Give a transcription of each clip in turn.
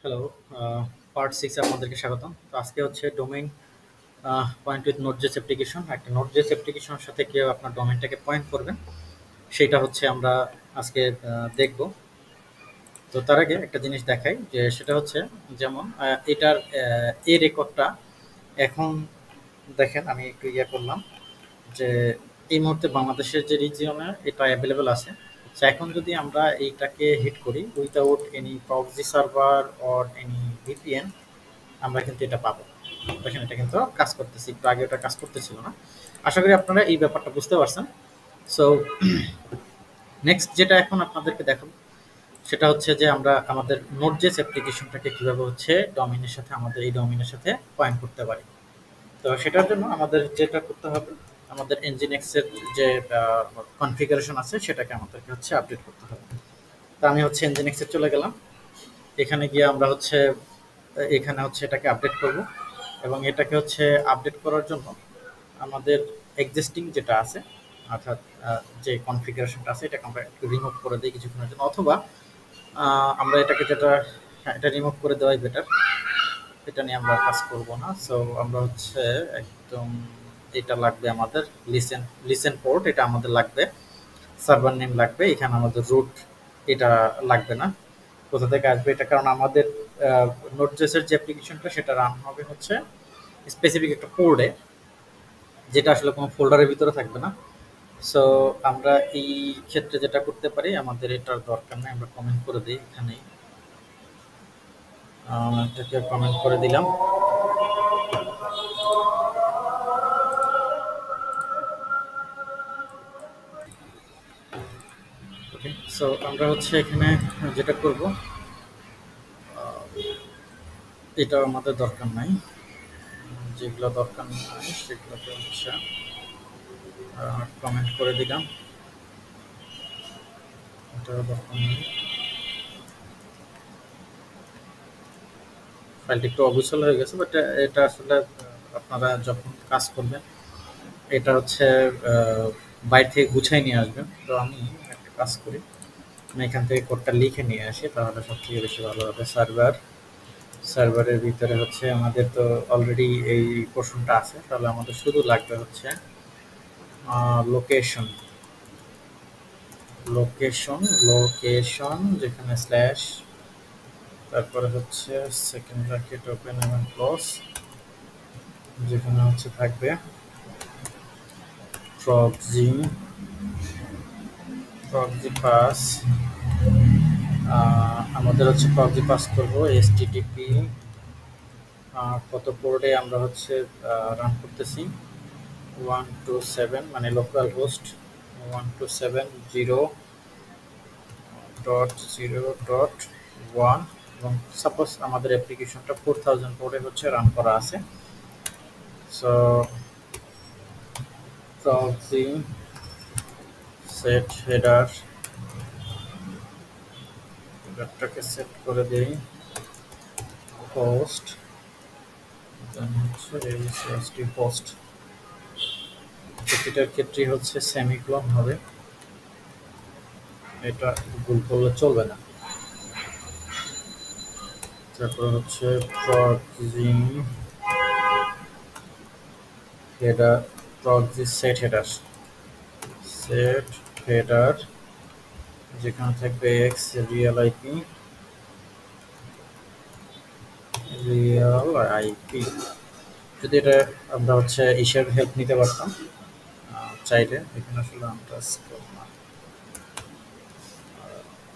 Hello, part 6 আপনাদেরকে স্বাগতম। তো আজকে হচ্ছে ডোমেইন পয়েন্ট উইথ নোড.জেএস অ্যাপ্লিকেশন। একটা নোড.জেএস অ্যাপ্লিকেশনের সাথে কিভাবে আপনার ডোমেইনটাকে পয়েন্ট করবেন সেটা হচ্ছে আমরা আজকে দেখব। তো তার আগে একটা জিনিস দেখাই যে সেটা হচ্ছে যেমন এটার এই রেকর্ডটা এখন দেখেন আমি একটু করলাম যে এই মুহূর্তে বাংলাদেশের যে রিজিয়নে এটা অ্যাভেলেবল আছে। তো এখন যদি আমরা এইটাকে হিট করি without any proxy server or any VPN আমরা কিন্তু এটা পাবো। দেখেন এটা কিন্তু কাজ করতেছে, একটু আগে ওটা কাজ করতেছিল না। আশা করি আপনারা এই ব্যাপারটা বুঝতে পারছেন। সো নেক্সট যেটা এখন আপনাদেরকে দেখাবো সেটা হচ্ছে যে আমরা আমাদের নোড.জেএস অ্যাপ্লিকেশনটাকে কিভাবে হচ্ছে ডোমেইনের সাথে আমাদের এই ডোমেইনের সাথে পয়েন্ট করতে পারি। তো সেটার জন্য আমাদের যেটা করতে হবে আমাদের nginx এর যে কনফিগারেশন আছে সেটাকে আমাদেরকে হচ্ছে আপডেট করতে হবে। তো আমি হচ্ছে nginx এ চলে গেলাম। এখানে গিয়ে আমরা হচ্ছে এখানে হচ্ছে এটাকে আপডেট করব এবং এটাকে হচ্ছে আপডেট করার জন্য আমাদের এক্সিস্টিং যেটা আছে অর্থাৎ যে কনফিগারেশনটা আছে এটাকে আমরা একটু রিমুভ করে দিই কিছুক্ষণের জন্য, অথবা আমরা এটাকে যেটা এটা রিমুভ করে দেওয়াই বেটার। এটা নিয়ে আমরা কাজ করব না। সো আমরা হচ্ছে একদম এটা লাগবে আমাদের লিসেন পোর্ট, এটা আমাদের লাগবে। সার্ভার নেম লাগবে, এখানে আমাদের রুট এটা লাগবে না। কোথা থেকে আসবে এটা, কারণ আমাদের নোড.জেএস এর যে অ্যাপ্লিকেশনটা সেটা রান হবে হচ্ছে স্পেসিফিক একটা কোডে, যেটা আসলে কোনো ফোল্ডারের ভিতরে থাকবে না। সো আমরা এই ক্ষেত্রে যেটা করতে পারি, আমাদের এটার দরকার নেই, আমরা কমেন্ট করে দিই এখানেই। এটাকে কমেন্ট করে দিলাম। ওকে, সো আমরা হচ্ছে এখানে যেটা করব এটা আমাদের দরকার নাই, যেগুলো দরকার নাই সেগুলোকে হচ্ছে কমেন্ট করে দিলাম। এটা দরকার নেই। ফাইলটা একটু অবিচল হয়ে গেছে, বাট এটা আসলে আপনারা যখন কাজ করবেন এটা হচ্ছে বাইরে থেকে গুছাই নিয়ে আসবেন। তো আমি একটা কাজ করি, আমি এখান থেকে কোডটা লিখে নিয়ে আসি, তাহলে সব থেকে বেশি ভালো হবে। সার্ভারের ভিতরে হচ্ছে আমাদের তো অলরেডি এই পোর্শনটা আছে, তাহলে আমাদের শুধু লাগবে হচ্ছে লোকেশন লোকেশন লোকেশন যেখানে স্ল্যাশ, তারপরে হচ্ছে সেকেন্ড ব্র্যাকেট ওপেন এবং ক্লোজ, যেখানে হচ্ছে থাকবে প্রক্সি পাস। আমাদের হচ্ছে প্রক্সি পাস করবো এসটিটিপি কত পোর্টে আমরা হচ্ছে রান করতেছি 127, মানে লোকাল হোস্ট 127.0.0.1, এবং সাপোজ আমাদের অ্যাপ্লিকেশনটা 4000 পোর্টে হচ্ছে রান করা আছে। সো প্রক্সি সেট হেডারটাকে সেট করে দেই হোস্ট, দেন হচ্ছে এসটি হোস্ট। প্রতিটার ক্ষেত্রে হচ্ছে সেমিকোলন হবে, এটা ভুল করলে চলবে না। তারপর হচ্ছে proxy header, proxy set header যেখানে থাকবে এক্স রিয়েল আইপি। যদি এটা আমরা হচ্ছে ইসের হেল্প নিতে পারতাম চাইলে, এখানে আসলে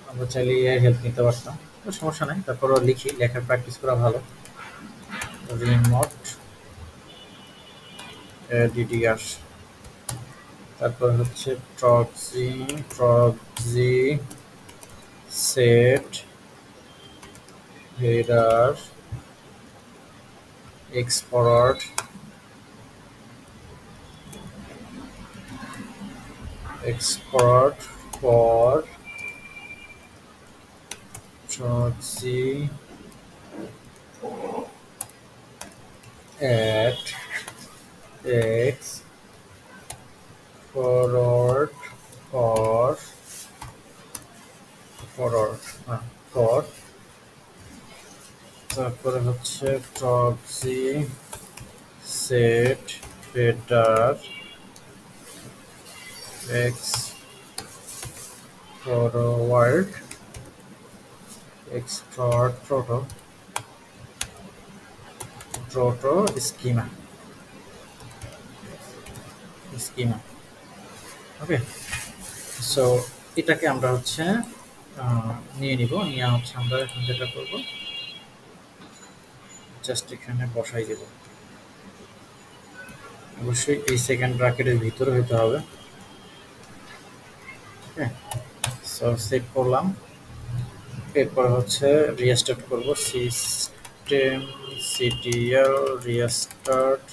আমরা চাইলে এর হেল্প নিতে পারতাম, সমস্যা নেই। তারপরও লিখি, লেখার প্র্যাকটিস করা ভালো। রিমোট ডিডিআর, তারপর হচ্ছে proxy set header export for proxy at x forward for forward for তারপরে হচ্ছে proxy set header X forward এক্সট্রট প্রোটো স্কিমা ওকে। সো এটাকে আমরা হচ্ছে নিয়ে নিব, নিয়ে হচ্ছে আমরা এখন যেটা করব জাস্ট এখানে বসাই দেব। অবশ্যই এই সেকেন্ড ব্র্যাকেটের ভিতরে হতে হবে। ওকে, সো সেভ করলাম। এরপর হচ্ছে রিস্টার্ট করব, সিস্টেম সিটিএল রিস্টার্ট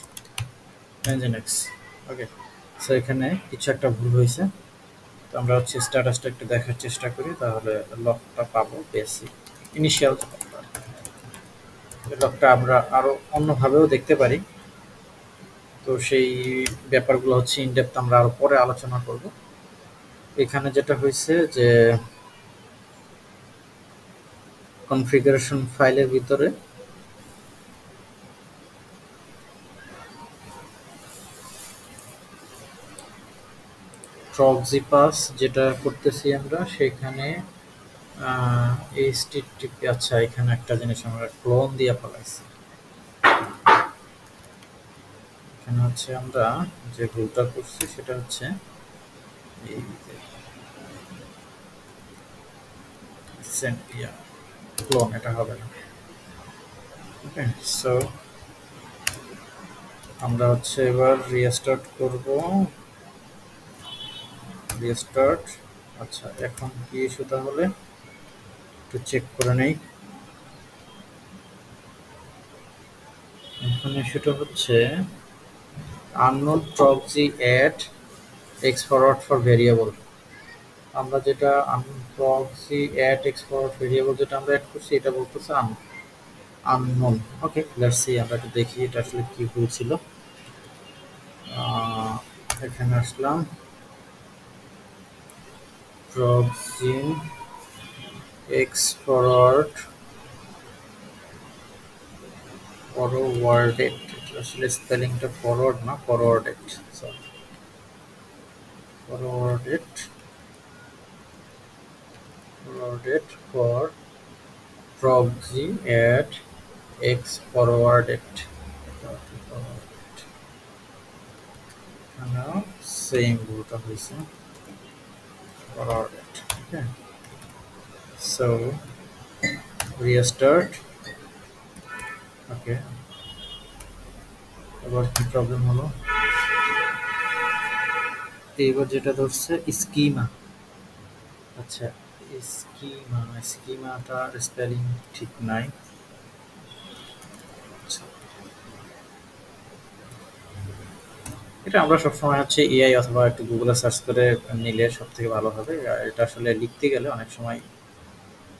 এনজিনএক্স। ওকে, সো এখানে কিছু একটা ভুল হয়েছে, তো আমরা হচ্ছে স্ট্যাটাসটা একটু দেখার চেষ্টা করি, তাহলে লকটা পাবো। বেসিক ইনিশিয়াল লকটা আমরা আরো অন্যভাবেও দেখতে পারি, তো সেই ব্যাপারগুলো হচ্ছে ইনডেপথ আমরা আরো পরে আলোচনা করব। এখানে যেটা হয়েছে যে কনফিগারেশন ফাইলের ভিতরে প্রক্সি পাস যেটা করতেছি আমরা, সেখানে এইচটিটিপি, আচ্ছা এখানে একটা জিনিস আমরা ক্লোন দিয়ে ফেলাইছি। এখানে হচ্ছে আমরা যে ভুলটা করছি সেটা হচ্ছে এই ক্লোন, এটা হবে না। ওকে, সো আমরা হচ্ছে এবার রিস্টার্ট করব। রিস্টার্ট, আচ্ছা এখন কি ইস্যু তাহলে একটু চেক করে নেই। এখন ইস্যুটা হচ্ছে unknown proxy add x forward for variable। আমরা যেটা unknown proxy add x forward variable যেটা আমরা অ্যাড করছি, এটা বলতেছে unknown। ওকে, লেটস সি, আমরা একটু দেখি এটা আসলে কি হয়েছিল। এখানে আসলাম, proxy x forwarded, আসলে স্পেলিংটা ফরওয়ার্ড না, forwarded, sorry forwarded for proxy add x forwarded। Same ভুলটা হয়েছে, forwarded। ওকে, সো রিস্টার্ট। ওকে, এবার কি প্রবলেম হলো, এইবার যেটা ধরছে স্কিমা। আচ্ছা, স্কিমাটার স্পেলিং ঠিক নাই। আচ্ছা, এটা আমরা সবসময় হচ্ছে এআই অথবা একটু গুগলে সার্চ করে নিলে সব থেকে ভালো হবে। এটা আসলে লিখতে গেলে অনেক সময়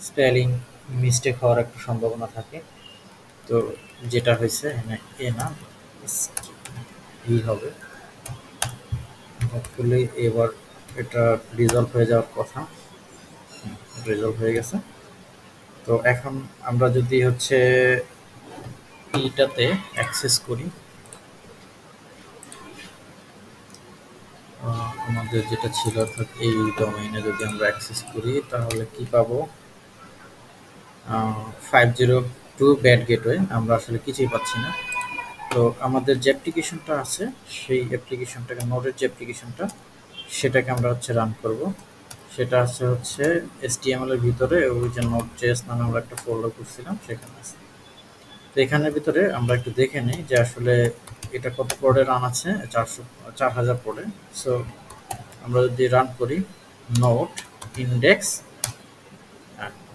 স্পেলিং মিস্টেক হওয়ার একটা সম্ভাবনা থাকে। তো যেটা হয়েছে এ না, ই হবে। হোপফুলি এবার এটা রিজলভ হয়ে যাওয়ার কথা। রিজলভ হয়ে গেছে। তো এখন আমরা যদি হচ্ছে এইটাতে অ্যাক্সেস করি, আমাদের যেটা ছিল অর্থাৎ এই ডোমেইনে যদি আমরা অ্যাক্সেস করি, তাহলে কি পাবো, 502 ব্যাড গেটওয়ে, আমরা আসলে কিছুই পাচ্ছি না। তো আমাদের যে অ্যাপ্লিকেশনটা আছে, সেই অ্যাপ্লিকেশনটাকে, নোডের যে অ্যাপ্লিকেশনটা, সেটাকে আমরা হচ্ছে রান করব। সেটা হচ্ছে HTML এর ভিতরে ওই যে নোড.js নামে আমরা একটা ফোল্ডার করছিলাম, সেখানে আছে। তো এখানের ভিতরে আমরা একটু দেখে নিই যে আসলে এটা কত পোর্টে রান আছে, 4000 পোর্টে। সো আমরা যদি রান করি নোড ইন্ডেক্স,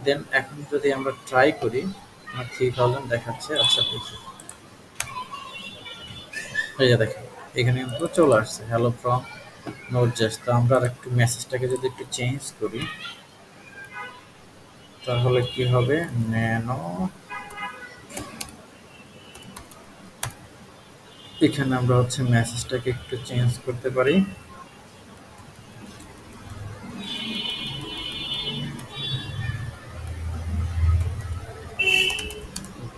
দেন এখন যদি আমরা ট্রাই করি, 3000 দেখাচ্ছে। আচ্ছা, এই যে দেখেন এখানে কিন্তু চলে আসছে হ্যালো ফ্রম নোড.js। তো আমরা আর একটু মেসেজটাকে যদি একটু চেঞ্জ করি, তাহলে কি হবে, ন্যানো, এখানে আমরা হচ্ছে মেসেজটাকে একটু চেঞ্জ করতে পারি।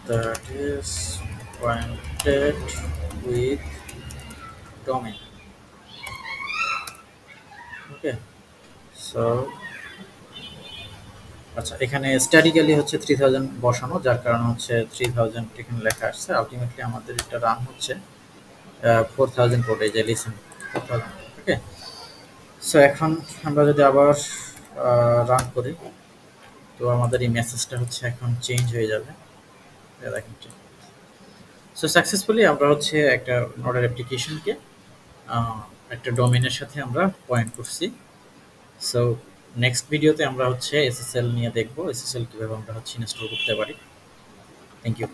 that is pointed with domain. Okay, so আচ্ছা, এখানে স্ট্যাটিক্যালি হচ্ছে 3000 বসানো, যার কারণে হচ্ছে 3000 এখানে লেখা আসছে। আলটিমেটলি আমাদের এটা রান হচ্ছে 4000 কোডে, যে লিসেন 4000। ওকে, সো এখন আমরা যদি আবার রান করি, তো আমাদের এই মেসেজটা হচ্ছে এখন চেঞ্জ হয়ে যাবে। দেখেন, সো সাকসেসফুলি আমরা হচ্ছে একটা নোডার অ্যাপ্লিকেশনকে একটা ডোমেইনের সাথে আমরা পয়েন্ট করছি। সো নেক্সট ভিডিওতে আমরা হচ্ছে এসএসএল নিয়ে দেখব, এসএসএল কিভাবে আমরা হচ্ছে ইনস্টল করতে পারি। Thank you.